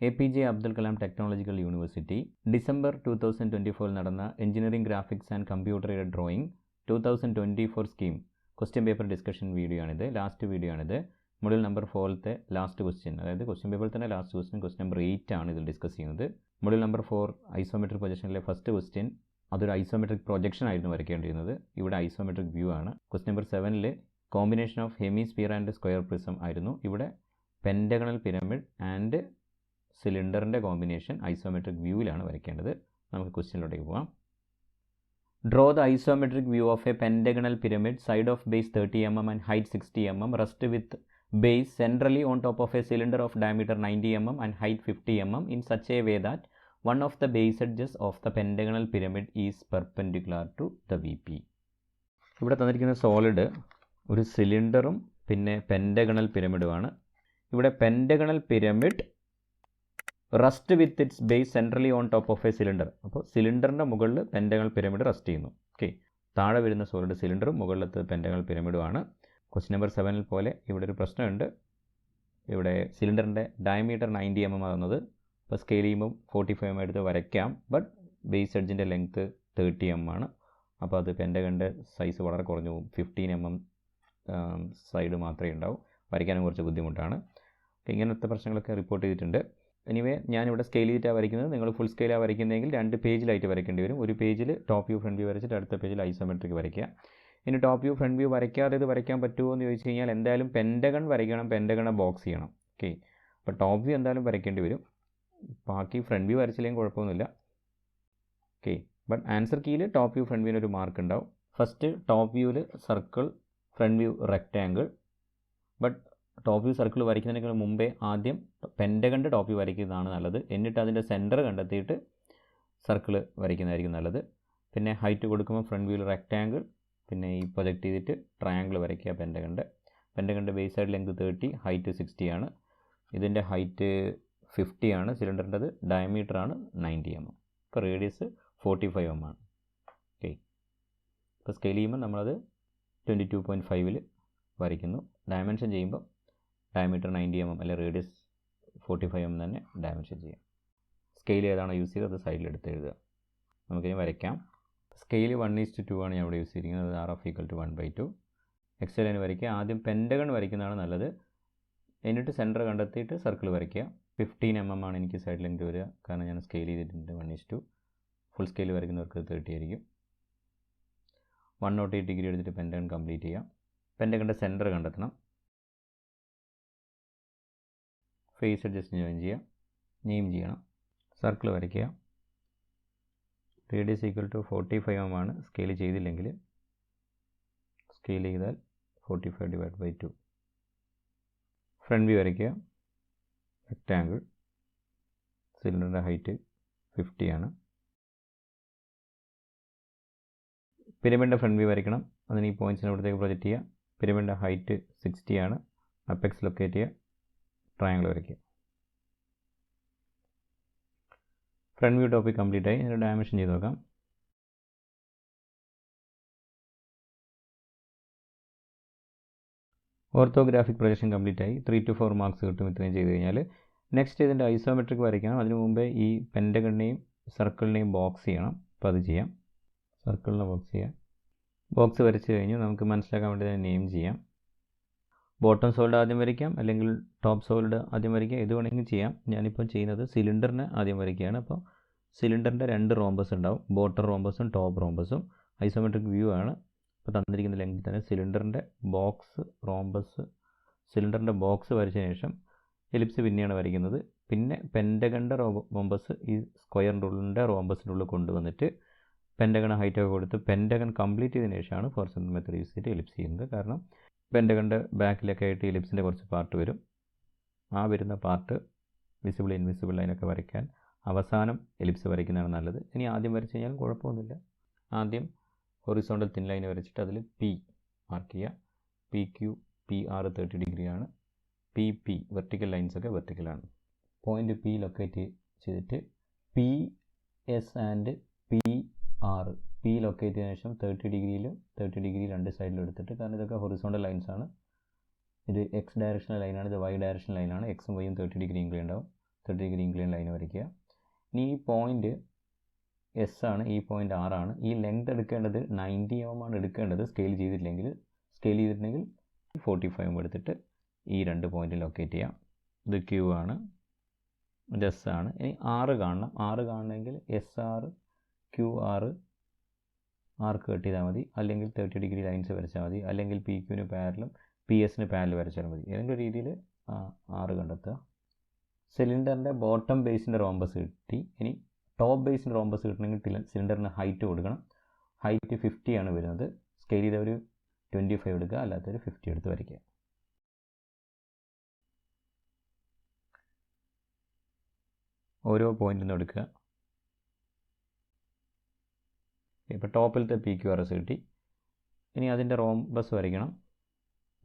APJ Abdul Kalam Technological University December 2024 നടന്ന engineering graphics and computer aided drawing 2024 scheme question paper discussion video ആണിത്. Last video ആണിത്. Module number 4ത്തെ last question, അതായത് question പേപ്പറിൽ തന്നെ last question number 8 ആണ് ഇതിൽ discuss ചെയ്യുന്നത്. Module number 4 isometric പ്രൊജക്ഷനിലെ ഫസ്റ്റ് ക്വസ്റ്റ്യൻ, അതൊരു ഐസോമെട്രിക് പ്രൊജക്ഷൻ ആയിരുന്നു വരയ്ക്കേണ്ടിയിരുന്നത്. ഇവിടെ ഐസോമെട്രിക് വ്യൂ ആണ്. ക്വസ്റ്റ്യൻ നമ്പർ 7ൽ combination of hemisphere and square prism ആയിരുന്നു. ഇവിടെ പെൻറ്റഗണൽ പിരമിഡ് ആൻഡ് സിലിണ്ടറിൻ്റെ കോമ്പിനേഷൻ ഐസോമെട്രിക് വ്യൂവിലാണ് വരയ്ക്കേണ്ടത്. നമുക്ക് ക്വസ്റ്റ്യനിലോട്ടേക്ക് പോകാം. Draw the isometric view of a pentagonal pyramid, side of base 30 mm and height 60 mm, rest with base centrally on top of a cylinder of diameter 90 mm and height 50 mm in such a way that one of the base edges of the pentagonal pyramid is perpendicular to the VP. ഇവിടെ തന്നിരിക്കുന്ന solid ഒരു സിലിണ്ടറും പിന്നെ pentagonal പിരമിഡുമാണ്. ഇവിടെ pentagonal pyramid rest with its base centrally on top of a cylinder. അപ്പോൾ സിലിണ്ടറിൻ്റെ മുകളിൽ pentagonal pyramid rest ചെയ്യുന്നു. Okay, താഴെ വരുന്ന സോളിഡ് സിലിണ്ടറും മുകളിലത്തെ പെൻറ്റഗണൽ പിരമിഡുമാണ്. ക്വസ്റ്റ്യൻ നമ്പർ 7ൽ പോലെ ഇവിടെ ഒരു പ്രശ്നമുണ്ട്. ഇവിടെ സിലിണ്ടറിൻ്റെ ഡയമീറ്റർ 90 mm ആകുന്നത്. അപ്പോൾ സ്കെയിൽ ചെയ്യുമ്പോൾ 45 mm എടുത്ത് വരയ്ക്കാം. ബട്ട് ബേസ് എഡ്ജിൻ്റെ ലെങ്ത്ത് 30 mm ആണ്. അപ്പോൾ അത് പെൻറ്റഗണിൻ്റെ സൈസ് വളരെ കുറഞ്ഞു പോകും. 15 mm സൈഡ് മാത്രമേ ഉണ്ടാവും. വരയ്ക്കാനും കുറച്ച് ബുദ്ധിമുട്ടാണ്. ഇങ്ങനത്തെ പ്രശ്നങ്ങളൊക്കെ റിപ്പോർട്ട് ചെയ്തിട്ടുണ്ട്. എനിവേ ഞാനിവിടെ സ്കെയിൽ ചെയ്തിട്ടാണ് വരയ്ക്കുന്നത്. നിങ്ങൾ ഫുൾ സ്കെയിലാണ് വരയ്ക്കുന്നതെങ്കിൽ 2 പേജിലായിട്ട് വരയ്ക്കേണ്ടി വരും. ഒരു പേജിൽ ടോപ്പ് വ്യൂ ഫ്രണ്ട് വ്യൂ വരച്ചിട്ട് അടുത്ത പേജിൽ ഐസോമെട്രിക് വരയ്ക്കുക. ഇനി ടോപ്പ് വ്യൂ ഫ്രണ്ട് വ്യൂ വരയ്ക്കാതെ ഇത് വരയ്ക്കാൻ പറ്റുമോ എന്ന് ചോദിച്ചു കഴിഞ്ഞാൽ എന്തായാലും പെൻറ്റഗൺ വരയ്ക്കണം, പെൻറ്റഗണെ ബോക്സ് ചെയ്യണം. ഓക്കെ, അപ്പോൾ ടോപ്പ് വ്യൂ എന്തായാലും വരയ്ക്കേണ്ടി വരും. ബാക്കി ഫ്രണ്ട് വ്യൂ വരച്ചില്ലെങ്കിൽ കുഴപ്പമൊന്നുമില്ല. ഓക്കെ, ബട്ട് ആൻസർ കീയിൽ ടോപ്പ് വ്യൂ ഫ്രണ്ട് വ്യൂവിന് ഒരു മാർക്ക് ഉണ്ടാവും. ഫസ്റ്റ് ടോപ്പ് വ്യൂവിൽ circle, front view rectangle. But top view circle വരയ്ക്കുന്നതിനേക്കാൾ മുമ്പേ ആദ്യം പെൻറ്റഗണിൻ്റെ ടോപ്പ് വ്യൂ വരയ്ക്കുന്നതാണ് നല്ലത്. എന്നിട്ട് അതിൻ്റെ സെൻറ്റർ കണ്ടെത്തിയിട്ട് സർക്കിൾ വരയ്ക്കുന്നതായിരിക്കും നല്ലത്. പിന്നെ ഹൈറ്റ് കൊടുക്കുമ്പോൾ ഫ്രണ്ട് വ്യൂവിൽ റെക്റ്റാങ്കിൾ, പിന്നെ ഈ പ്രൊജക്റ്റ് ചെയ്തിട്ട് ട്രയാങ്കിൾ വരയ്ക്കുക. പെൻറ്റഗണിൻ്റെ ബേസ് സൈഡ് ലെങ്ത് 30, ഹൈറ്റ് 60 ആണ്. ഇതിൻ്റെ ഹൈറ്റ് 50 ആണ്. സിലിണ്ടറിൻ്റെത് ഡയമീറ്റർ ആണ് 90 mm. ഇപ്പോൾ റേഡിയസ് 45 mm ആണ്. ഓക്കെ, ഇപ്പോൾ സ്കെയിൽ ചെയ്യുമ്പോൾ നമ്മളത് 22.5ൽ വരയ്ക്കുന്നു. ഡയമെൻഷൻ ചെയ്യുമ്പോൾ ഡയമീറ്റർ 90 mm അല്ലെ റേഡിയസ് 45 mm തന്നെ ഡയമെൻഷൻ ചെയ്യാം. സ്കെയിൽ ഏതാണോ യൂസ് ചെയ്തത് അത് സൈഡിൽ എടുത്ത് എഴുതുക. നമുക്കിനി വരയ്ക്കാം. സ്കെയിൽ 1:2 ആണ് ഞാൻ ഇവിടെ യൂസ് ചെയ്തിരിക്കുന്നത്. RF = 1/2. എക്സ് ലൈൻ വരയ്ക്കുക. ആദ്യം പെൻറ്റഗൺ വരയ്ക്കുന്നതാണ് നല്ലത്. എന്നിട്ട് സെൻറ്റർ കണ്ടെത്തിയിട്ട് സർക്കിൾ വരയ്ക്കുക. 15 mm ആണ് എനിക്ക് സൈഡ് ലെങ്ത് വരിക, കാരണം ഞാൻ സ്കെയിൽ ചെയ്തിട്ടുണ്ട് 1:2. ഫുൾ സ്കെയിൽ വരയ്ക്കുന്നവർക്ക് 30 ആയിരിക്കും. 108 ഡിഗ്രി എടുത്തിട്ട് പെൻറ്റഗൺ കംപ്ലീറ്റ് ചെയ്യാം. പെൻറ്റഗണിൻ്റെ സെൻറ്റർ കണ്ടെത്തണം. ഫേസ് അഡ്ജസ്റ്റ് ജോയിൻ ചെയ്യുക. നെയിം ചെയ്യണം. സർക്കിൾ വരയ്ക്കുക. റേഡിയസ് = 45 mm ആണ്. സ്കെയിൽ ചെയ്തില്ലെങ്കിൽ സ്കെയിൽ ചെയ്താൽ 45/2. ഫ്രണ്ട് വ്യൂ വരയ്ക്കുക. റെക്റ്റാങ്കിൾ. സിലിണ്ടറിൻ്റെ ഹൈറ്റ് 50 ആണ്. പിരമിഡിൻ്റെ ഫ്രണ്ട് വ്യൂ വരയ്ക്കണം. അതിന് ഈ പോയിൻറ്റ്സിനെ ഇവിടത്തേക്ക് പ്രൊജക്റ്റ് ചെയ്യുക. പിരമിഡിൻ്റെ ഹൈറ്റ് 60 ആണ്. അപ്പെക്സ് ലൊക്കേറ്റ് ചെയ്യുക. ട്രയാങ്കിൾ വരയ്ക്കുക. ഫ്രണ്ട് വ്യൂ ടോപ്പിക് കംപ്ലീറ്റ് ആയി. ഇതിൻ്റെ ഡയമെൻഷൻ ചെയ്ത് നോക്കാം. ഓർത്തോഗ്രാഫിക് പ്രൊജക്ഷൻ കംപ്ലീറ്റ് ആയി. 3 to 4 മാർക്സ് കിട്ടും ഇത്രയും ചെയ്ത് കഴിഞ്ഞാൽ. നെക്സ്റ്റ് ഇതിൻ്റെ ഐസോമെട്രിക് വരയ്ക്കണം. അതിന് മുമ്പേ ഈ പെൻറ്റഗണിനെയും സർക്കിളിനെയും ബോക്സ് ചെയ്യണം. അപ്പോൾ അത് ചെയ്യാം. സർക്കിളിനെ ബോക്സ് ചെയ്യാം. ബോക്സ് വരച്ച് കഴിഞ്ഞ് നമുക്ക് മനസ്സിലാക്കാൻ വേണ്ടി തന്നെ നെയിം ചെയ്യാം. ബോട്ടം സോളിഡ് ആദ്യം വരയ്ക്കാം, അല്ലെങ്കിൽ ടോപ്പ് സോളിഡ് ആദ്യം വരയ്ക്കാം. ഇത് വേണമെങ്കിൽ ചെയ്യാം. ഞാനിപ്പോൾ ചെയ്യുന്നത് സിലിണ്ടറിനെ ആദ്യം വരയ്ക്കുകയാണ്. അപ്പോൾ സിലിണ്ടറിൻ്റെ 2 റോംബസ് ഉണ്ടാവും. ബോട്ടം റോംബസും ടോപ്പ് റോംബസും. ഐസോമെട്രിക് വ്യൂ ആണ്. ഇപ്പോൾ തന്നിരിക്കുന്ന ലെങ്ത് തന്നെ സിലിണ്ടറിൻ്റെ ബോക്സ് റോംബസ്, സിലിണ്ടറിൻ്റെ ബോക്സ് വരച്ചതിന് ശേഷം എലിപ്സ് പിന്നെയാണ് വരയ്ക്കുന്നത്. പിന്നെ പെൻറ്റഗണിൻ്റെ റോംബസ് ഈ സ്ക്വയറിൻ്റെ ഉള്ളിൻ്റെ റോംബസിൻ്റെ ഉള്ളിൽ കൊണ്ടുവന്നിട്ട് പെൻറ്റഗൺ ഹൈറ്റൊക്കെ കൊടുത്ത് പെൻറ്റഗൺ കംപ്ലീറ്റ് ചെയ്തതിന് ശേഷമാണ് 4 cm മെത്തേഡ് യൂസ് ചെയ്തിട്ട് എലിപ്സ് ചെയ്യുന്നത്. കാരണം പെൻറ്റഗണിൻ്റെ ബാക്കിലൊക്കെ ആയിട്ട് എലിപ്സിൻ്റെ കുറച്ച് പാർട്ട് വരും. ആ വരുന്ന പാർട്ട് വിസിബിൾ ഇൻവിസിബിൾ ലൈനൊക്കെ വരയ്ക്കാൻ അവസാനം എലിപ്സ് വരയ്ക്കുന്നതാണ് നല്ലത്. ഇനി ആദ്യം വരച്ച് കഴിഞ്ഞാൽ കുഴപ്പമൊന്നുമില്ല. ആദ്യം ഹൊറിസോണ്ടൽ തിൻ ലൈൻ വരച്ചിട്ട് അതിൽ P മാർക്ക് ചെയ്യുക. PQ PR 30 ഡിഗ്രി ആണ്. PP വെർട്ടിക്കൽ ലൈൻസൊക്കെ വെർട്ടിക്കലാണ്. പോയിൻ്റ് P ലൊക്കേറ്റ് ചെയ്തിട്ട് PS and PR P locate ചെയ്തതിനു ശേഷം 30 ഡിഗ്രി 2 സൈഡിലും എടുത്തിട്ട്, കാരണം ഇതൊക്കെ ഹൊറിസോണ്ടൽ ലൈൻസാണ്. ഇത് X ഡയറക്ഷണൽ ലൈനാണ്, ഇത് Y ഡയറക്ഷണൽ ലൈനാണ്. Xും Yയും 30 ഡിഗ്രി ഇൻക്ലൈൻഡ് ഉണ്ടാവും. 30 ഡിഗ്രി ഇൻക്ലൈൻ ലൈൻ വരയ്ക്കുക. ഇനി ഈ പോയിൻ്റ് എസ് ആണ്, ഈ പോയിൻ്റ് ആർ ആണ്. ഈ ലെങ്ത് എടുക്കേണ്ടത് 90 mm ആണ് എടുക്കേണ്ടത്. സ്കെയിൽ ചെയ്തിട്ടുണ്ടെങ്കിൽ 45 mm എടുത്തിട്ട് ഈ 2 പോയിൻ്റ് ലൊക്കേറ്റ് ചെയ്യാം. ഇത് ക്യൂ ആണ്, ഇത് എസ് ആണ്. ഇനി ആറ് കാണണം. ആറ് കാണണമെങ്കിൽ എസ് ആർ ക്യൂ ആറ് ആർക്ക് കട്ട് ചെയ്താൽ മതി, അല്ലെങ്കിൽ 30 ഡിഗ്രി ലൈൻസ് വരച്ചാൽ മതി, അല്ലെങ്കിൽ പി ക്യൂവിന് പാരലും പി എസിന് പാരൽ വരച്ചാൽ മതി. ഏതെങ്കിലും രീതിയിൽ ആറ് കണ്ടെത്തുക. സിലിണ്ടറിൻ്റെ ബോട്ടം ബേസിൻ്റെ റോംബസ് കിട്ടി. ഇനി ടോപ്പ് ബേസിൻ്റെ റോംബസ് കിട്ടണമെങ്കിൽ സിലിണ്ടറിന് ഹൈറ്റ് കൊടുക്കണം. ഹൈറ്റ് 50 ആണ് വരുന്നത്. സ്കെയിൽ ചെയ്ത ഒരു 25 എടുക്കുക, അല്ലാത്തൊരു 50 എടുത്ത് വരയ്ക്കുക. ഓരോ പോയിന്റിൽ നിന്ന് എടുക്കുക. ഇപ്പോൾ ടോപ്പിലത്തെ പി ക്യു ആർ എസ് കിട്ടി. ഇനി അതിൻ്റെ റോംബസ് വരയ്ക്കണം.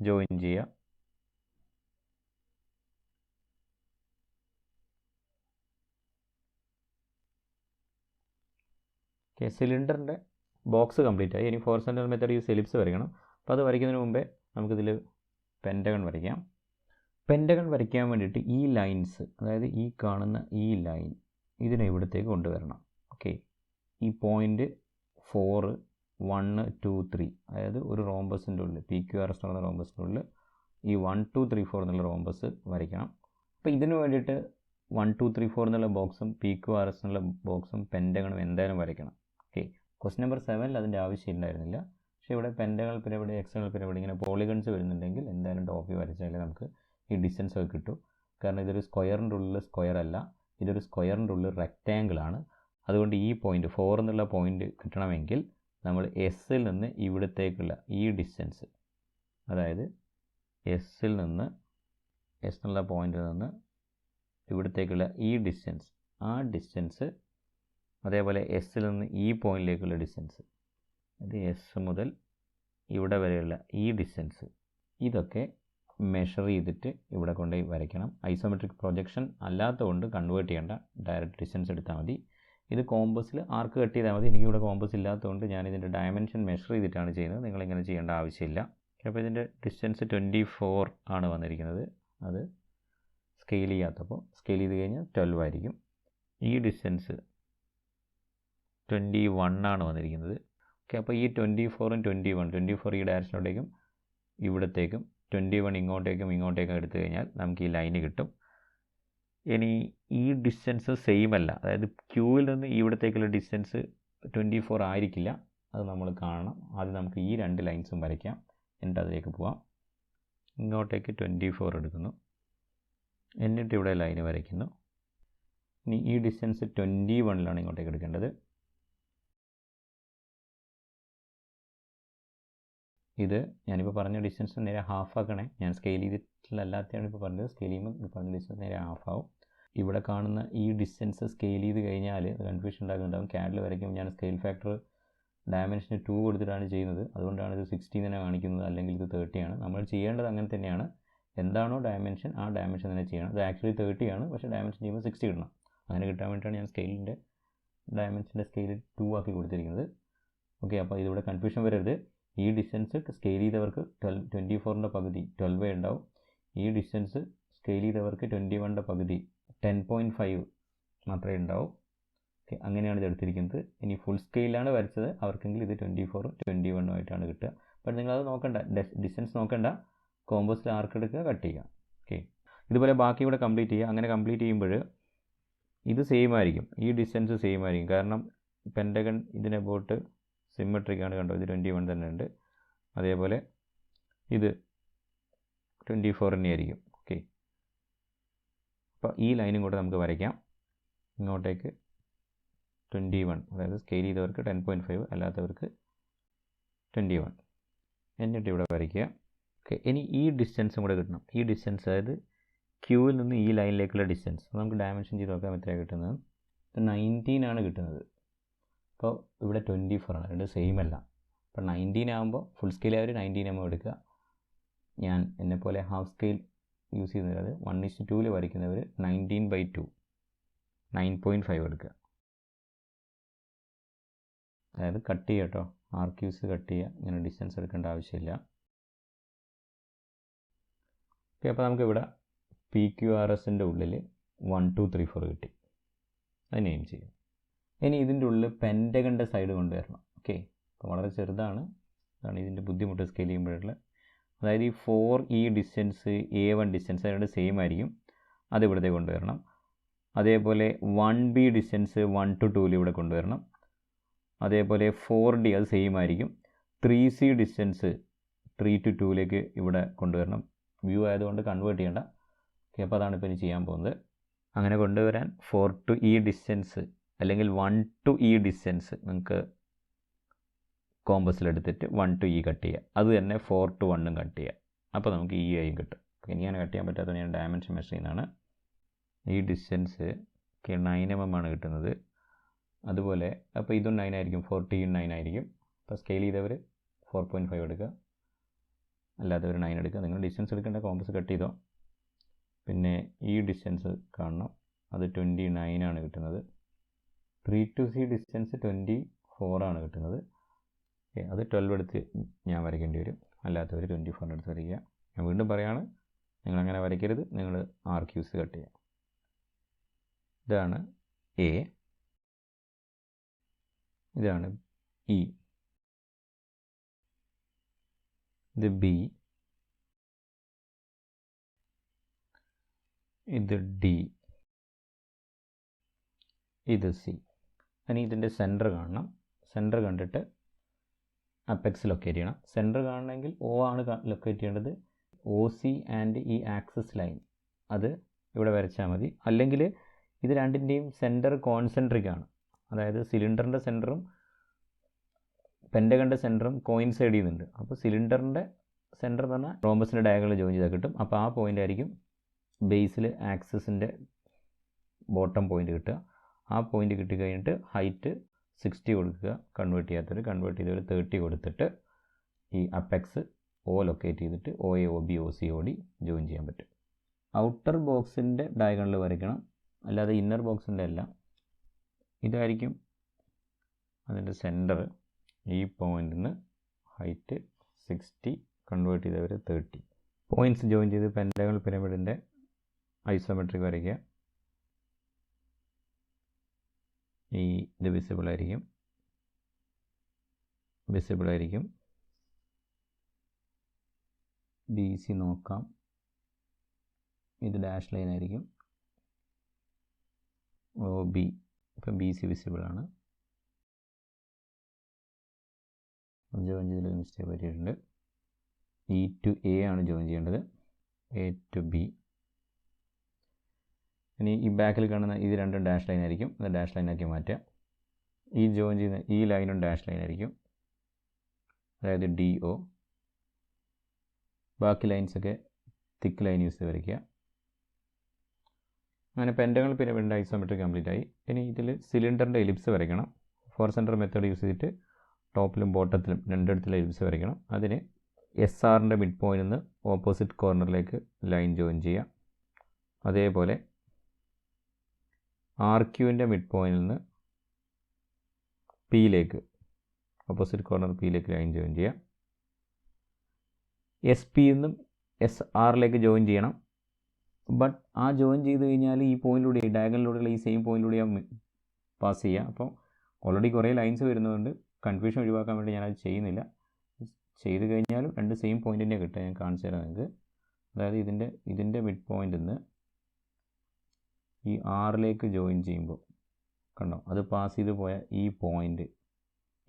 ജോയിൻ ചെയ്യുക. ഓക്കെ, സിലിണ്ടറിൻ്റെ ബോക്സ് കംപ്ലീറ്റ് ആയി. ഇനി ഹൊറിസോണ്ടൽ മെത്തേഡ് യൂസ് എലിപ്സ് വരയ്ക്കണം. അപ്പോൾ അത് വരയ്ക്കുന്നതിന് മുമ്പേ നമുക്കിതിൽ പെൻറ്റഗൺ വരയ്ക്കാം. പെൻറ്റഗൺ വരയ്ക്കാൻ വേണ്ടിയിട്ട് ഈ ലൈൻസ്, അതായത് ഈ കാണുന്ന ഈ ലൈൻ ഇതിനെ ഇവിടത്തേക്ക് കൊണ്ടുവരണം. ഓക്കെ, ഈ പോയിൻ്റ് 4, 1, 2, 3, അതായത് ഒരു റോംബസിൻ്റെ ഉള്ളിൽ പി ക്യു ആർ എസ് എന്ന് പറയുന്ന റോംബസിൻ്റെ ഉള്ളിൽ ഈ 1, 2, 3, 4 എന്നുള്ള റോംബസ് വരയ്ക്കണം. അപ്പോൾ ഇതിന് വേണ്ടിയിട്ട് 1, 2, 3, 4 എന്നുള്ള ബോക്സും പി ക്യു ആർ എസ് എന്നുള്ള ബോക്സും പെൻറ്റഗണും എന്തായാലും വരയ്ക്കണം. ഓക്കെ, ക്വസ്റ്റ്യൻ നമ്പർ 7 അതിൻ്റെ ആവശ്യമുണ്ടായിരുന്നില്ല. പക്ഷേ ഇവിടെ പെൻറ്റഗൺ പിരമിഡ്, എക്സ്റ്റേണൽ പിരമിഡ് ഇങ്ങനെ പോളിഗൺസ് വരുന്നുണ്ടെങ്കിൽ എന്തായാലും ടോപ്പിൽ വരച്ചാലേ നമുക്ക് ഈ ഡിസ്റ്റൻസ് ഒക്കെ കിട്ടും. കാരണം ഇതൊരു സ്ക്വയറിൻ്റെ ഉള്ളിൽ സ്ക്വയർ അല്ല, ഇതൊരു സ്ക്വയറിൻ്റെ ഉള്ളിൽ റെക്റ്റാങ്കിൾ ആണ്. അതുകൊണ്ട് ഈ പോയിൻ്റ് 4 എന്നുള്ള പോയിൻ്റ് കിട്ടണമെങ്കിൽ നമ്മൾ എസ്സിൽ നിന്ന് ഇവിടത്തേക്കുള്ള ഈ ഡിസ്റ്റൻസ്, അതായത് എസ്സിൽ നിന്ന് എസ് എന്നുള്ള പോയിൻ്റിൽ നിന്ന് ഇവിടത്തേക്കുള്ള ഈ ഡിസ്റ്റൻസ്, ആ ഡിസ്റ്റൻസ്, അതേപോലെ എസ്സിൽ നിന്ന് ഈ പോയിൻറ്റിലേക്കുള്ള ഡിസ്റ്റൻസ്, അത് എസ് മുതൽ ഇവിടെ വരെയുള്ള ഈ ഡിസ്റ്റൻസ്, ഇതൊക്കെ മെഷർ ചെയ്തിട്ട് ഇവിടെ കൊണ്ടുപോയി വരയ്ക്കണം. ഐസോമെട്രിക് പ്രൊജക്ഷൻ അല്ലാത്തതുകൊണ്ട് കൺവേർട്ട് ചെയ്യേണ്ട, ഡയറക്റ്റ് ഡിസ്റ്റൻസ് എടുത്താൽ മതി. ഇത് കോമ്പസിൽ ആർക്ക് കട്ട് ചെയ്താൽ മതി. എനിക്കിവിടെ കോമ്പസ് ഇല്ലാത്തതുകൊണ്ട് ഞാനിതിൻ്റെ ഡയമെൻഷൻ മെഷർ ചെയ്തിട്ടാണ് ചെയ്യുന്നത്. നിങ്ങളിങ്ങനെ ചെയ്യേണ്ട ആവശ്യമില്ല. അപ്പോൾ ഇതിൻ്റെ ഡിസ്റ്റൻസ് 24 ആണ് വന്നിരിക്കുന്നത്. അത് സ്കെയിൽ ചെയ്യാത്തപ്പോൾ സ്കെയിൽ ചെയ്ത് കഴിഞ്ഞാൽ 12 ആയിരിക്കും. ഈ ഡിസ്റ്റൻസ് 21 ആണ് വന്നിരിക്കുന്നത്. ഓക്കെ, അപ്പോൾ ഈ 24ഉം 24 ഈ ഡയറക്ഷനിലോട്ടേക്കും ഇവിടത്തേക്കും 21 ഇങ്ങോട്ടേക്കും എടുത്തു കഴിഞ്ഞാൽ നമുക്ക് ഈ ലൈന് കിട്ടും. ഇനി ഈ ഡിസ്റ്റൻസ് സെയിം അല്ല, അതായത് ക്യൂവിൽ നിന്ന് ഇവിടത്തേക്കുള്ള ഡിസ്റ്റൻസ് 24 ആയിരിക്കില്ല. അത് നമ്മൾ കാണണം. ആദ്യം നമുക്ക് ഈ 2 ലൈൻസും വരയ്ക്കാം, എന്നിട്ട് അതിലേക്ക് പോവാം. ഇങ്ങോട്ടേക്ക് 24 എടുക്കുന്നു, എന്നിട്ട് ഇവിടെ ലൈന് വരയ്ക്കുന്നു. ഇനി ഈ ഡിസ്റ്റൻസ് 21ലാണ് ഇങ്ങോട്ടേക്ക് എടുക്കേണ്ടത്. ഇത് ഞാനിപ്പോൾ പറഞ്ഞ ഡിസ്റ്റൻസ് നേരെ ഹാഫ് ആക്കണേ. ഞാൻ സ്കെയിൽ ചെയ്തിട്ടില്ലാത്തതാണ് ഇപ്പോൾ പറഞ്ഞത്. സ്കെയിൽ ചെയ്യുമ്പോൾ പറഞ്ഞ ഡിസ്റ്റൻസ് നേരെ ഹാഫ് ആവും. ഇവിടെ കാണുന്ന ഈ ഡിസ്റ്റൻസ് സ്കെയിൽ ചെയ്ത് കഴിഞ്ഞാൽ കൺഫ്യൂഷൻ ഉണ്ടാകുന്നുണ്ടാകും. ക്യാഡിൽ വരയ്ക്കുമ്പോൾ ഞാൻ സ്കെയിൽ ഫാക്ടർ ഡയമെൻഷന് 2 കൊടുത്തിട്ടാണ് ചെയ്യുന്നത്. അതുകൊണ്ടാണ് ഇത് 16 തന്നെ കാണിക്കുന്നത്, അല്ലെങ്കിൽ ഇത് 30 ആണ്. നമ്മൾ ചെയ്യേണ്ടത് അങ്ങനെ തന്നെയാണ്. എന്താണോ ഡയമെൻഷൻ ആ ഡയമെൻഷൻ തന്നെ ചെയ്യണം. ഇത് ആക്ച്വലി 30 ആണ്, പക്ഷേ ഡയമെൻഷൻ ചെയ്യുമ്പോൾ 60 ഇടണം. അങ്ങനെ കിട്ടാൻ വേണ്ടിയിട്ടാണ് ഞാൻ സ്കെയിലിൻ്റെ ഡയമെൻഷൻ്റെ സ്കെയിൽ 2 ആക്കി കൊടുത്തിരിക്കുന്നത്. ഓക്കെ, അപ്പോൾ ഇതിവിടെ കൺഫ്യൂഷൻ വരരുത്. ഈ ഡിസ്റ്റൻസ് സ്കെയിൽ ചെയ്തവർക്ക് 24ൻ്റെ പകുതി 12 ഉണ്ടാവും. ഈ ഡിസ്റ്റൻസ് സ്കെയിൽ ചെയ്തവർക്ക് 21ൻ്റെ പകുതി 10.5 മാത്രമേ ഉണ്ടാവും. ഓക്കെ, അങ്ങനെയാണ് ഇത് എടുത്തിരിക്കുന്നത്. ഇനി ഫുൾ സ്കെയിലാണ് വരച്ചത് അവർക്കെങ്കിൽ ഇത് 24ഉം 21ഉം ആയിട്ടാണ് കിട്ടുക. ബട്ട് നിങ്ങളത് നോക്കണ്ട, ഡിസ്റ്റൻസ് നോക്കണ്ട, കോമ്പസിൽ ആർക്ക് എടുക്കുക, കട്ട് ചെയ്യുക. ഓക്കെ, ഇതുപോലെ ബാക്കി ഇവിടെ കംപ്ലീറ്റ് ചെയ്യുക. അങ്ങനെ കംപ്ലീറ്റ് ചെയ്യുമ്പോൾ ഇത് സെയിം ആയിരിക്കും, ഈ ഡിസ്റ്റൻസ് സെയിം ആയിരിക്കും. കാരണം പെൻറ്റഗൺ ഇതിനെ പോട്ട് സിമ്മട്രിക്കാണ്, കണ്ടോ, ഇത് 21 തന്നെ ഉണ്ട്. അതേപോലെ ഇത് 24 തന്നെയായിരിക്കും. ഓക്കെ, അപ്പോൾ ഈ ലൈനും കൂടെ നമുക്ക് വരയ്ക്കാം. ഇങ്ങോട്ടേക്ക് 21, അതായത് സ്കെയിൽ ചെയ്തവർക്ക് 10.5, അല്ലാത്തവർക്ക് 21, എന്നിട്ട് ഇവിടെ വരയ്ക്കുക. ഓക്കെ, ഇനി ഈ ഡിസ്റ്റൻസും കൂടെ കിട്ടണം. ഈ ഡിസ്റ്റൻസ്, അതായത് ക്യൂവിൽ നിന്ന് ഈ ലൈനിലേക്കുള്ള ഡിസ്റ്റൻസ് നമുക്ക് ഡയമെൻഷൻ ചെയ്ത് നോക്കാൻ എത്രയാണ് കിട്ടുന്നത്. 19 ആണ് കിട്ടുന്നത്. അപ്പോൾ ഇവിടെ 24 ആണ്, രണ്ട് സെയിം അല്ല. അപ്പോൾ 19 ആകുമ്പോൾ ഫുൾ സ്കെയിൽ ആയവർ 19 mm എടുക്കുക. ഞാൻ എന്നെപ്പോലെ ഹാഫ് സ്കെയിൽ യൂസ് ചെയ്യുന്നത്, അത് 1:2 വരയ്ക്കുന്നവർ 19/2 9.5 എടുക്കുക. അതായത് കട്ട് ചെയ്യുക കേട്ടോ, ആർക്യൂസ് കട്ട് ചെയ്യുക. ഇങ്ങനെ ഡിസ്റ്റൻസ് എടുക്കേണ്ട ആവശ്യമില്ല. ഓക്കെ, അപ്പോൾ നമുക്കിവിടെ PQRSൻ്റെ ഉള്ളിൽ 1 2 3 4 കിട്ടി. അത് നെയിം ചെയ്യും. ഇനി ഇതിൻ്റെ ഉള്ളിൽ പെൻറ്റഗണിൻ്റെ സൈഡ് കൊണ്ടുവരണം. ഓക്കെ, അപ്പോൾ വളരെ ചെറുതാണ്, അതാണ് ഇതിൻ്റെ ബുദ്ധിമുട്ട് സ്കെയിൽ ചെയ്യുമ്പോഴുള്ള. അതായത് ഈ 4E ഡിസ്റ്റൻസ് A1 ഡിസ്റ്റൻസ് അതിനോട് സെയിം ആയിരിക്കും, അത് ഇവിടുത്തെ കൊണ്ടുവരണം. അതേപോലെ 1B ഡിസ്റ്റൻസ് 1 to 2 ഇവിടെ കൊണ്ടുവരണം. അതേപോലെ 4D അത് സെയിം ആയിരിക്കും. 3C ഡിസ്റ്റൻസ് 3 to 2 ഇവിടെ കൊണ്ടുവരണം. വ്യൂ ആയതുകൊണ്ട് കൺവേർട്ട് ചെയ്യേണ്ട. ഓക്കെ, അപ്പോൾ അതാണ് ഇപ്പോൾ ഇനി ചെയ്യാൻ പോകുന്നത്. അങ്ങനെ കൊണ്ടുവരാൻ 4 to E ഡിസ്റ്റൻസ് അല്ലെങ്കിൽ 1 to E ഡിസ്റ്റൻസ് നിങ്ങൾക്ക് കോമ്പസിലെടുത്തിട്ട് 1 to E കട്ട് ചെയ്യുക. അത് തന്നെ 4 to 1 കട്ട് ചെയ്യുക. അപ്പോൾ നമുക്ക് E ആയി കിട്ടും. ഇനി ഞാൻ കട്ട് ചെയ്യാൻ പറ്റാത്ത ഞാൻ ഡയമെൻഷൻ മെഷർ ചെയ്യുന്നതാണ്. ഈ ഡിസ്റ്റൻസ് 9 mm ആണ് കിട്ടുന്നത്. അതുപോലെ അപ്പോൾ ഇതും 9 ആയിരിക്കും, 4T 9 ആയിരിക്കും. അപ്പോൾ സ്കെയിൽ ചെയ്തവർ 4.5 എടുക്കുക, അല്ലാത്തവർ 9 എടുക്കുക. നിങ്ങൾ ഡിസ്റ്റൻസ് എടുക്കേണ്ട കോമ്പസ് കട്ട് ചെയ്തോ. പിന്നെ ഈ ഡിസ്റ്റൻസ് കാണണം, അത് 29 ആണ് കിട്ടുന്നത്. 3 to C ഡിസ്റ്റൻസ് 24 ആണ് കിട്ടുന്നത്. അത് 12 എടുത്ത് ഞാൻ വരയ്ക്കേണ്ടി വരും, അല്ലാത്തവർ 24 എടുത്ത് വരയ്ക്കുക. ഞാൻ വീണ്ടും പറയുകയാണ്, നിങ്ങളങ്ങനെ വരയ്ക്കരുത്, നിങ്ങൾ RQs കട്ട് ചെയ്യുക. ഇതാണ് A, ഇതാണ് E, ഇത് B, ഇത് D, ഇത് C. ഇനി ഇതിൻ്റെ സെൻറ്റർ കാണണം. സെൻറ്റർ കണ്ടിട്ട് അപ്പെക്സ് ലൊക്കേറ്റ് ചെയ്യണം. സെൻറ്റർ കാണണമെങ്കിൽ O ആണ് ലൊക്കേറ്റ് ചെയ്യേണ്ടത്. OC ആൻഡ് ഈ ആക്സിസ് ലൈൻ അത് ഇവിടെ വരച്ചാൽ മതി. അല്ലെങ്കിൽ ഇത് രണ്ടിൻ്റെയും സെൻറ്റർ കോൺസെൻട്രിക് ആണ്. അതായത് സിലിണ്ടറിൻ്റെ സെൻറ്ററും പെൻറ്റഗണിൻ്റെ സെൻറ്ററും കോയിൻസൈഡ് ചെയ്യുന്നുണ്ട്. അപ്പോൾ സിലിണ്ടറിൻ്റെ സെൻറ്റർ എന്ന് പറഞ്ഞാൽ റോംബസിൻ്റെ ഡയഗണൽ ജോയിൻ ചെയ്താൽ കിട്ടും. അപ്പോൾ ആ പോയിൻ്റ് ആയിരിക്കും ബേസിൽ ആക്സിസിൻ്റെ ബോട്ടം പോയിൻ്റ് കിട്ടുക. ആ പോയിൻ്റ് കിട്ടിക്കഴിഞ്ഞിട്ട് ഹൈറ്റ് 60 കൊടുക്കുക. കൺവേർട്ട് ചെയ്യാത്തവർ കൺവേർട്ട് ചെയ്തവർ 30 കൊടുത്തിട്ട് ഈ അപ്പെക്സ് O ലൊക്കേറ്റ് ചെയ്തിട്ട് OA OB OC OD join ചെയ്യാൻ പറ്റും. ഔട്ടർ ബോക്സിൻ്റെ ഡയഗണൽ വരയ്ക്കണം, അല്ലാതെ ഇന്നർ ബോക്സിൻ്റെ അല്ല. ഇതായിരിക്കും അതിൻ്റെ സെൻറ്റർ. ഈ പോയിൻ്റിൽ നിന്ന് ഹൈറ്റ് 60, കൺവേർട്ട് ചെയ്തവർ 30. പോയിൻറ്റ്സ് ജോയിൻ ചെയ്ത് പെൻറ്റഗണൽ പിരമിഡിൻ്റെ ഐസോമെട്രിക് വരയ്ക്കുക. ഇത് വിസിബിൾ ആയിരിക്കും. BC നോക്കാം, ഇത് ഡാഷ് ലൈൻ ആയിരിക്കും. OB, ഇപ്പം BC വിസിബിൾ ആണ്. ജോയിൻ ചെയ്തതിൽ മിസ്റ്റേക്ക് പറ്റിയിട്ടുണ്ട്. E to A ആണ് ജോയിൻ ചെയ്യേണ്ടത്, A to B. ഇനി ഈ ബാക്കിൽ കാണുന്ന ഇത് രണ്ടും ഡാഷ് ലൈൻ ആയിരിക്കും, അത് ഡാഷ് ലൈനാക്കി മാറ്റുക. ഈ ജോയിൻ ചെയ്യുന്ന ഈ ലൈനും ഡാഷ് ലൈൻ ആയിരിക്കും, അതായത് DO. ബാക്കി ലൈൻസൊക്കെ തിക്ക് ലൈൻ യൂസ് ചെയ്ത് വരയ്ക്കുക. അങ്ങനെ പെൻറ്റഗണൽ പിരമിഡിൻ്റെ ഐസോമെട്രിക് കംപ്ലീറ്റ് ആയി. ഇനി ഇതിൽ സിലിണ്ടറിൻ്റെ എലിപ്സ് വരയ്ക്കണം. 4 സെൻറ്റർ മെത്തേഡ് യൂസ് ചെയ്തിട്ട് ടോപ്പിലും ബോട്ടത്തിലും രണ്ടിടത്തിലും എലിപ്സ് വരയ്ക്കണം. അതിന് SRൻ്റെ മിഡ് പോയിൻറ്റിൽ നിന്ന് ഓപ്പോസിറ്റ് കോർണറിലേക്ക് ലൈൻ ജോയിൻ ചെയ്യുക. അതേപോലെ RQൻ്റെ മിഡ് പോയിൻറ്റിൽ നിന്ന് Pയിലേക്ക്, ഓപ്പോസിറ്റ് കോർണർ Pയിലേക്ക് ലൈൻ ജോയിൻ ചെയ്യുക. SP നിന്നും SRലേക്ക് ജോയിൻ ചെയ്യണം. ബട്ട് ആ ജോയിൻ ചെയ്ത് കഴിഞ്ഞാൽ ഈ പോയിൻറ്റിലൂടെ, ഡയഗണലിലൂടെയുള്ള ഈ സെയിം പോയിൻറ്റിലൂടെ പാസ് ചെയ്യുക. അപ്പോൾ ഓൾറെഡി കുറേ ലൈൻസ് വരുന്നതുകൊണ്ട് കൺഫ്യൂഷൻ ഒഴിവാക്കാൻ വേണ്ടി ഞാനത് ചെയ്യുന്നില്ല. ചെയ്ത് കഴിഞ്ഞാലും രണ്ട് സെയിം പോയിൻ്റ് തന്നെ കിട്ടുക. ഞാൻ കാണിച്ചു തരാം നിങ്ങൾക്ക്. അതായത് ഇതിൻ്റെ മിഡ് പോയിൻ്റിൽ നിന്ന് ഈ ആറിലേക്ക് ജോയിൻ ചെയ്യുമ്പോൾ കണ്ടോ, അത് പാസ് ചെയ്ത് പോയ ഈ പോയിൻ്റ്,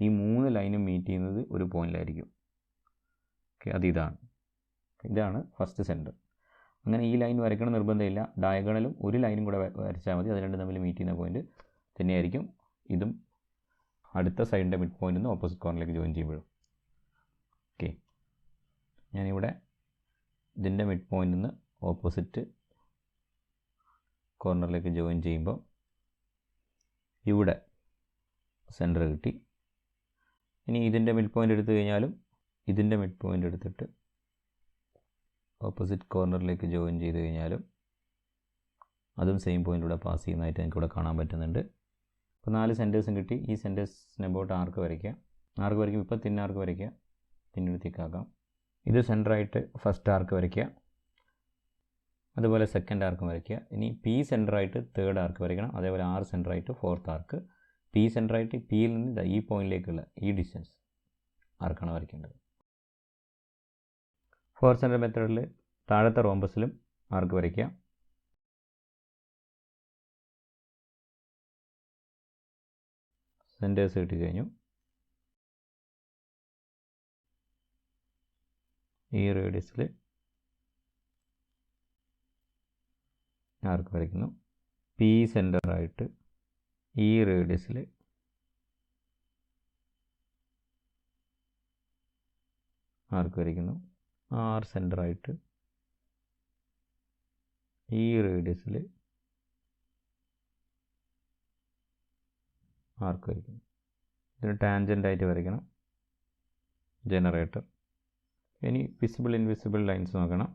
ഈ 3 ലൈനും മീറ്റ് ചെയ്യുന്നത് ഒരു പോയിൻ്റിലായിരിക്കും. ഓക്കെ, ഇതാണ് ഫസ്റ്റ് സെൻറ്റർ. അങ്ങനെ ഈ ലൈൻ വരയ്ക്കണം നിർബന്ധമില്ല. ഡയഗണലും ഒരു ലൈനും കൂടെ വരച്ചാൽ മതി. അത് രണ്ടും തമ്മിൽ മീറ്റ് ചെയ്യുന്ന പോയിൻ്റ് തന്നെയായിരിക്കും. ഇതും അടുത്ത സൈഡിൻ്റെ മിഡ് പോയിൻ്റിൽ നിന്ന് ഓപ്പോസിറ്റ് കോർണറിലേക്ക് ജോയിൻ ചെയ്യുമ്പോഴും. ഓക്കെ, ഞാനിവിടെ ഇതിൻ്റെ മിഡ് പോയിൻ്റിൽ നിന്ന് ഓപ്പോസിറ്റ് കോർണറിലേക്ക് ജോയിൻ ചെയ്യുമ്പോൾ ഇവിടെ സെൻറ്റർ കിട്ടി. ഇനി ഇതിൻ്റെ മിഡ് പോയിൻ്റ് എടുത്തു കഴിഞ്ഞാലും ഇതിൻ്റെ മിഡ് പോയിൻ്റ് എടുത്തിട്ട് ഓപ്പോസിറ്റ് കോർണറിലേക്ക് ജോയിൻ ചെയ്ത് കഴിഞ്ഞാലും അതും സെയിം പോയിൻ്റിലൂടെ പാസ് ചെയ്യുന്നതായിട്ട് എനിക്കിവിടെ കാണാൻ പറ്റുന്നുണ്ട്. അപ്പോൾ 4 സെൻറ്റേഴ്സും കിട്ടി. ഈ സെൻറ്റേഴ്സിന് അബൌട്ട് ആർക്ക് വരയ്ക്കാം. ആർക്ക് വരയ്ക്കും, ഇപ്പോൾ തിൻ ആർക്ക് വരയ്ക്കുക, പിന്നീട് തിക്കാക്കാം. ഇത് സെൻറ്ററായിട്ട് ഫസ്റ്റ് ആർക്ക് വരയ്ക്കുക. അതുപോലെ സെക്കൻഡ് ആർക്കും വരയ്ക്കുക. ഇനി പി സെൻറ്ററായിട്ട് തേർഡ് ആർക്ക് വരയ്ക്കണം. അതേപോലെ ആർ സെൻറ്ററായിട്ട് ഫോർത്ത് ആർക്ക്. പി സെൻറ്ററായിട്ട് പിയിൽ നിന്ന് ഈ പോയിൻറ്റിലേക്കുള്ള ഈ ഡിസ്റ്റൻസ് ആർക്കാണ് വരയ്ക്കേണ്ടത്. ഫോർ സെൻറ്റർ മെത്തേഡിൽ താഴത്തെ റോംബസിലും ആർക്ക് വരയ്ക്കുക. സെൻറ്റേഴ്സ് കിട്ടി കഴിഞ്ഞു. ഈ റേഡിയസിൽ ആർക്ക് വരയ്ക്കുന്നു. പി സെൻറ്ററായിട്ട് ഈ റേഡിയസിൽ ആർക്ക് വരയ്ക്കുന്നു. ആർ സെൻറ്ററായിട്ട് ഈ റേഡിയസിൽ ആർക്ക് വരയ്ക്കുന്നു. ഇതിന് ടാൻജൻ്റായിട്ട് വരയ്ക്കണം ജനറേറ്റർ. ഇനി വിസിബിൾ ഇൻവിസിബിൾ ലൈൻസ് നോക്കണം.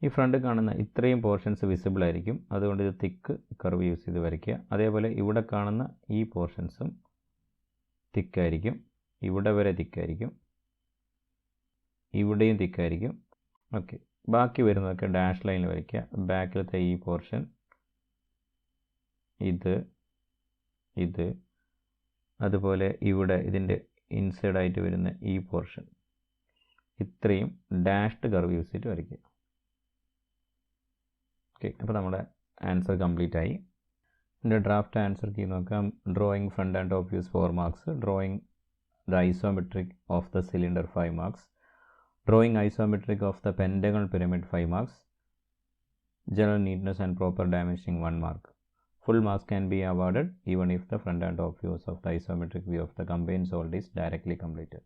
ഈ ഫ്രണ്ട് കാണുന്ന ഇത്രയും പോർഷൻസ് വിസിബിൾ ആയിരിക്കും. അതുകൊണ്ട് ഇത് തിക്ക് കർവ് യൂസ് ചെയ്ത് വരയ്ക്കുക. അതേപോലെ ഇവിടെ കാണുന്ന ഈ പോർഷൻസും തിക്കായിരിക്കും. ഇവിടെ വരെ തിക്കായിരിക്കും. ഇവിടെയും തിക്കായിരിക്കും. ഓക്കെ, ബാക്കി വരുന്നതൊക്കെ ഡാഷ് ലൈനിൽ വരയ്ക്കുക. ബാക്കിലത്തെ ഈ പോർഷൻ, ഇത് അതുപോലെ ഇവിടെ ഇതിൻ്റെ ഇൻസൈഡായിട്ട് വരുന്ന ഈ പോർഷൻ, ഇത്രയും ഡാഷ്ഡ് കർവ് യൂസ് ചെയ്തിട്ട് വരയ്ക്കുക. ഓക്കെ, അപ്പോൾ നമ്മുടെ ആൻസർ കംപ്ലീറ്റ് ആയി. ഇതിൻ്റെ ഡ്രാഫ്റ്റ് ആൻസർ കീ നോക്കാം. Drawing front and top views 4 marks. Drawing the isometric of the cylinder 5 marks. Drawing isometric of the pentagonal pyramid 5 marks. General neatness and proper dimensioning 1 mark. Full marks can be awarded even if the front and top views of the isometric view of the combined solid is directly completed.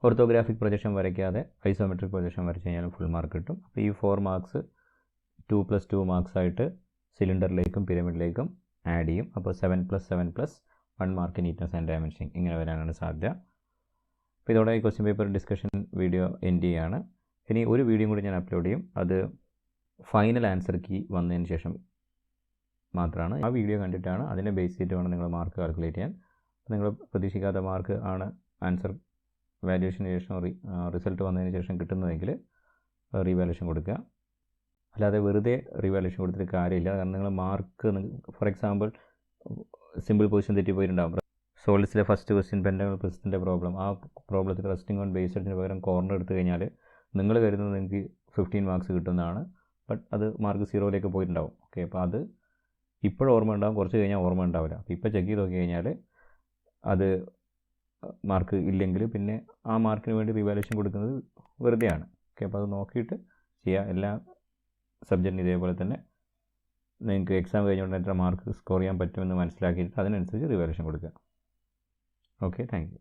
Orthographic projection വരയ്ക്കാതെ isometric projection വരച്ച് കഴിഞ്ഞാൽ full mark കിട്ടും. അപ്പോൾ ഈ 4 marks 2 + 2 marks ആയിട്ട് സിലിണ്ടറിലേക്കും പിരമിഡിലേക്കും add ചെയ്യും. അപ്പോൾ 7 + 7 + 1 mark neatness and dimensioning ഇങ്ങനെ വരാനാണ് സാധ്യത. അപ്പോൾ ഇതോടെ ഈ question paper discussion video end ചെയ്യുകയാണ്. ഇനി ഒരു വീഡിയോ കൂടി ഞാൻ അപ്ലോഡ് ചെയ്യും. അത് ഫൈനൽ ആൻസർ കീ വന്നതിന് ശേഷം മാത്രമാണ്. ആ വീഡിയോ കണ്ടിട്ടാണ് അതിനെ ബേസ് ചെയ്തിട്ട് വേണം നിങ്ങൾ മാർക്ക് കാൽക്കുലേറ്റ് ചെയ്യാൻ. നിങ്ങൾ പ്രതീക്ഷിക്കാത്ത മാർക്ക് ആണ് ആൻസർ വാല്യുവേഷന് ശേഷം റിസൾട്ട് വന്നതിന് ശേഷം കിട്ടുന്നതെങ്കിൽ റീവാലുവേഷൻ കൊടുക്കുക. അല്ലാതെ വെറുതെ റീവാലുവേഷൻ കൊടുത്തിട്ട് കാര്യമില്ല. കാരണം നിങ്ങൾ mark, for example simple position തെറ്റിപ്പോയിട്ടുണ്ടാകും. സോളിഡ്സിലെ ഫസ്റ്റ് ക്വസ്റ്റ്യൻ പെൻഡഗണൽ പ്രിസത്തിൻ്റെ പ്രോബ്ലം, ആ പ്രോബ്ലത്തിൽ റെസ്റ്റിംഗ് ഓൺ ബേസ് എടുത്തതിന് പകരം കോർണർ എടുത്തു കഴിഞ്ഞാൽ നിങ്ങൾ കരുതുന്നത് നിങ്ങൾക്ക് 15 marks കിട്ടുന്നതാണ്. ബട്ട് അത് മാർക്ക് 0ലേക്ക് പോയിട്ടുണ്ടാവും. ഓക്കെ, അപ്പോൾ അത് ഇപ്പോഴും ഓർമ്മ ഉണ്ടാവും, കുറച്ച് കഴിഞ്ഞാൽ ഓർമ്മ ഉണ്ടാവില്ല. അപ്പോൾ ഇപ്പോൾ ചെക്ക് ചെയ്ത് നോക്കി കഴിഞ്ഞാൽ അത് മാർക്ക് ഇല്ലെങ്കിൽ പിന്നെ ആ മാർക്കിന് വേണ്ടി റിവാലുവേഷൻ കൊടുക്കുന്നത് വെറുതെയാണ്. ഓക്കെ, അപ്പോൾ അത് നോക്കിയിട്ട് ചെയ്യുക. എല്ലാ സബ്ജക്റ്റിനും ഇതേപോലെ തന്നെ നിങ്ങൾക്ക് എക്സാം കഴിഞ്ഞുകൊണ്ട് എത്ര മാർക്ക് സ്കോർ ചെയ്യാൻ പറ്റുമെന്ന് മനസ്സിലാക്കിയിട്ട് അതിനനുസരിച്ച് റിവാലുവേഷൻ കൊടുക്കുക. Okay, thank you.